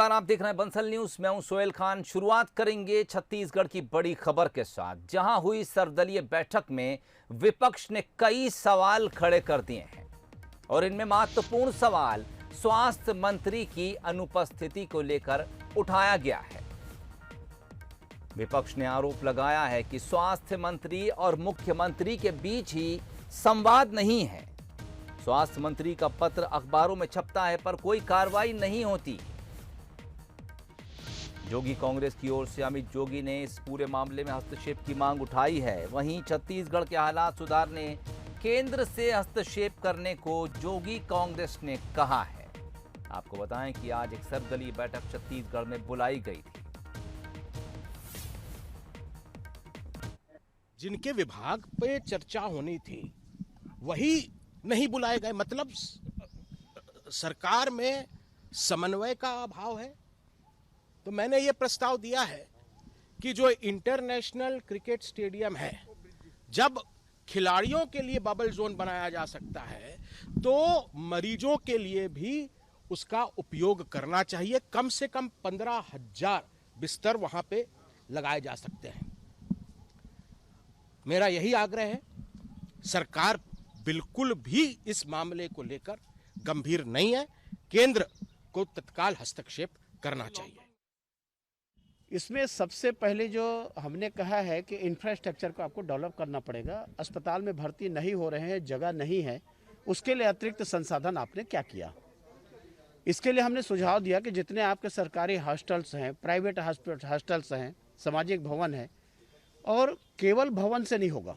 आप देख रहे हैं बंसल न्यूज। मैं हूं सोहेल खान। शुरुआत करेंगे छत्तीसगढ़ की बड़ी खबर के साथ, जहां हुई सर्वदलीय बैठक में विपक्ष ने कई सवाल खड़े कर दिए हैं और इनमें महत्वपूर्ण सवाल स्वास्थ्य मंत्री की अनुपस्थिति को लेकर उठाया गया है। विपक्ष ने आरोप लगाया है कि स्वास्थ्य मंत्री और मुख्यमंत्री के बीच ही संवाद नहीं है। स्वास्थ्य मंत्री का पत्र अखबारों में छपता है पर कोई कार्रवाई नहीं होती। जोगी कांग्रेस की ओर से अमित जोगी ने इस पूरे मामले में हस्तक्षेप की मांग उठाई है। वहीं छत्तीसगढ़ के हालात सुधारने केंद्र से हस्तक्षेप करने को जोगी कांग्रेस ने कहा है। आपको बताएं कि आज एक सर्वदलीय बैठक छत्तीसगढ़ में बुलाई गई थी। जिनके विभाग पे चर्चा होनी थी वही नहीं बुलाए गए। मतलब सरकार में समन्वय का अभाव है। तो मैंने ये प्रस्ताव दिया है कि जो इंटरनेशनल क्रिकेट स्टेडियम है, जब खिलाड़ियों के लिए बबल जोन बनाया जा सकता है तो मरीजों के लिए भी उसका उपयोग करना चाहिए। कम से कम 15,000 बिस्तर वहां पे लगाए जा सकते हैं। मेरा यही आग्रह है। सरकार बिल्कुल भी इस मामले को लेकर गंभीर नहीं है। केंद्र को तत्काल हस्तक्षेप करना चाहिए। इसमें सबसे पहले जो हमने कहा है कि इंफ्रास्ट्रक्चर को आपको डेवलप करना पड़ेगा। अस्पताल में भर्ती नहीं हो रहे हैं, जगह नहीं है, उसके लिए अतिरिक्त संसाधन आपने क्या किया? इसके लिए हमने सुझाव दिया कि जितने आपके सरकारी हॉस्टल्स हैं, प्राइवेट हॉस्टल्स हैं, सामाजिक भवन है, और केवल भवन से नहीं होगा।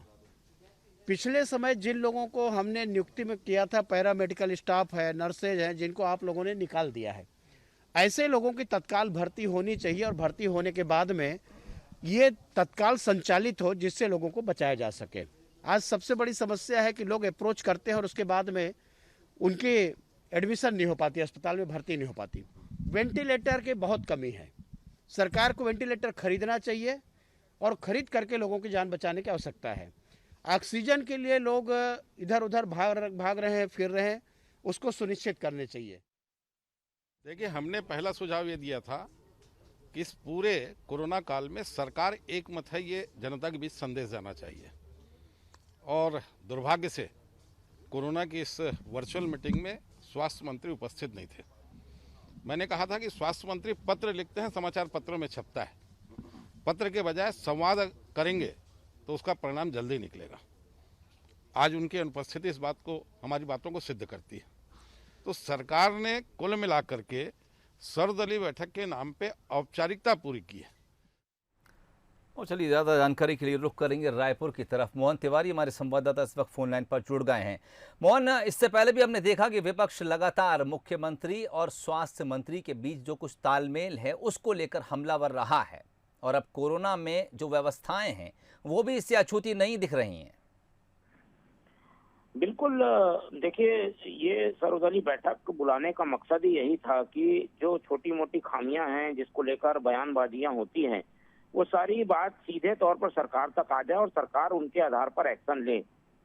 पिछले समय जिन लोगों को हमने नियुक्ति में किया था, पैरामेडिकल स्टाफ है, नर्सेज हैं, जिनको आप लोगों ने निकाल दिया है, ऐसे लोगों की तत्काल भर्ती होनी चाहिए और भर्ती होने के बाद में ये तत्काल संचालित हो, जिससे लोगों को बचाया जा सके। आज सबसे बड़ी समस्या है कि लोग अप्रोच करते हैं और उसके बाद में उनकी एडमिशन नहीं हो पाती, अस्पताल में भर्ती नहीं हो पाती। वेंटिलेटर की बहुत कमी है। सरकार को वेंटिलेटर खरीदना चाहिए और खरीद करके लोगों की जान बचाने की आवश्यकता है। ऑक्सीजन के लिए लोग इधर उधर भाग रहे हैं, फिर रहे हैं, उसको सुनिश्चित करने चाहिए। देखिए, हमने पहला सुझाव ये दिया था कि इस पूरे कोरोना काल में सरकार एकमत है, ये जनता के बीच संदेश जाना चाहिए। और दुर्भाग्य से कोरोना की इस वर्चुअल मीटिंग में स्वास्थ्य मंत्री उपस्थित नहीं थे। मैंने कहा था कि स्वास्थ्य मंत्री पत्र लिखते हैं, समाचार पत्रों में छपता है। पत्र के बजाय संवाद करेंगे तो उसका परिणाम जल्दी निकलेगा। आज उनकी अनुपस्थिति इस बात को, हमारी बातों को सिद्ध करती है। तो सरकार ने कुल मिलाकर के सर्वदलीय बैठक के नाम पे औपचारिकता पूरी की है। और चलिए, ज़्यादा जानकारी के लिए रुख करेंगे रायपुर की तरफ। मोहन तिवारी हमारे संवाददाता इस वक्त फोन लाइन पर जुड़ गए हैं। मोहन, इससे पहले भी हमने देखा कि विपक्ष लगातार मुख्यमंत्री और स्वास्थ्य मंत्री के बीच जो कुछ तालमेल है उसको लेकर हमलावर रहा है, और अब कोरोना में जो व्यवस्थाएं हैं वो भी इससे अछूती नहीं दिख रही हैं। बिल्कुल। देखिए, ये सर्वदलीय बैठक बुलाने का मकसद ही यही था कि जो छोटी मोटी खामियां हैं जिसको लेकर बयानबाजियां होती हैं, वो सारी बात सीधे तौर पर सरकार तक आ जाए और सरकार उनके आधार पर एक्शन ले।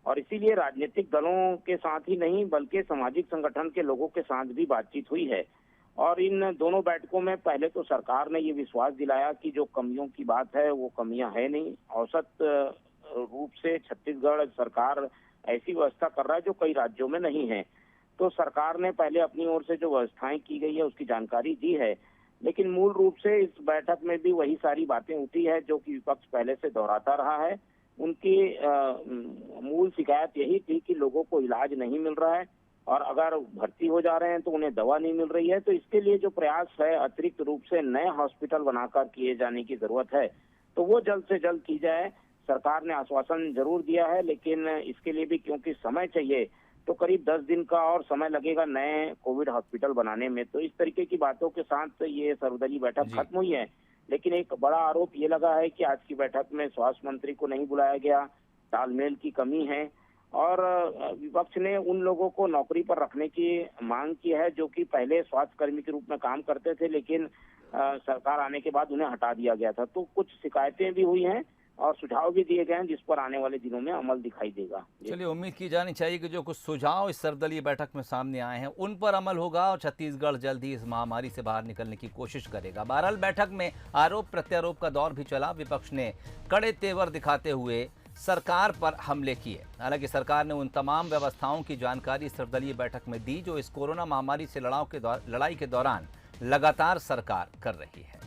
और इसीलिए राजनीतिक दलों के साथ ही नहीं बल्कि सामाजिक संगठन के लोगों के साथ भी बातचीत हुई है। और इन दोनों बैठकों में पहले तो सरकार ने ये विश्वास दिलाया कि जो कमियों की बात है वो कमियां है नहीं। औसत रूप से छत्तीसगढ़ सरकार ऐसी व्यवस्था कर रहा है जो कई राज्यों में नहीं है। तो सरकार ने पहले अपनी ओर से जो व्यवस्थाएं की गई है उसकी जानकारी दी है, लेकिन मूल रूप से इस बैठक में भी वही सारी बातें उठी है जो कि विपक्ष पहले से दोहराता रहा है। उनकी मूल शिकायत यही थी कि लोगों को इलाज नहीं मिल रहा है और अगर भर्ती हो जा रहे हैं तो उन्हें दवा नहीं मिल रही है। तो इसके लिए जो प्रयास है अतिरिक्त रूप से नए हॉस्पिटल बनाकर किए जाने की जरूरत है, तो वो जल्द से जल्द की जाए। सरकार ने आश्वासन जरूर दिया है, लेकिन इसके लिए भी क्योंकि समय चाहिए तो करीब 10 दिन का और समय लगेगा नए कोविड हॉस्पिटल बनाने में। तो इस तरीके की बातों के साथ ये सर्वदलीय बैठक खत्म हुई है। लेकिन एक बड़ा आरोप ये लगा है कि आज की बैठक में स्वास्थ्य मंत्री को नहीं बुलाया गया, तालमेल की कमी है, और विपक्ष ने उन लोगों को नौकरी पर रखने की मांग की है जो कि पहले स्वास्थ्य कर्मी के रूप में काम करते थे, लेकिन सरकार आने के बाद उन्हें हटा दिया गया था। तो कुछ शिकायतें भी हुई हैं और सुझाव भी दिए गए हैं जिस पर आने वाले दिनों में अमल दिखाई देगा। चलिए, उम्मीद की जानी चाहिए कि जो कुछ सुझाव इस सर्वदलीय बैठक में सामने आए हैं उन पर अमल होगा और छत्तीसगढ़ जल्द ही इस महामारी से बाहर निकलने की कोशिश करेगा। बहरहाल बैठक में आरोप प्रत्यारोप का दौर भी चला। विपक्ष ने कड़े तेवर दिखाते हुए सरकार पर हमले किए। हालांकि सरकार ने उन तमाम व्यवस्थाओं की जानकारी सर्वदलीय बैठक में दी जो इस कोरोना महामारी से लड़ाई के दौरान लगातार सरकार कर रही है।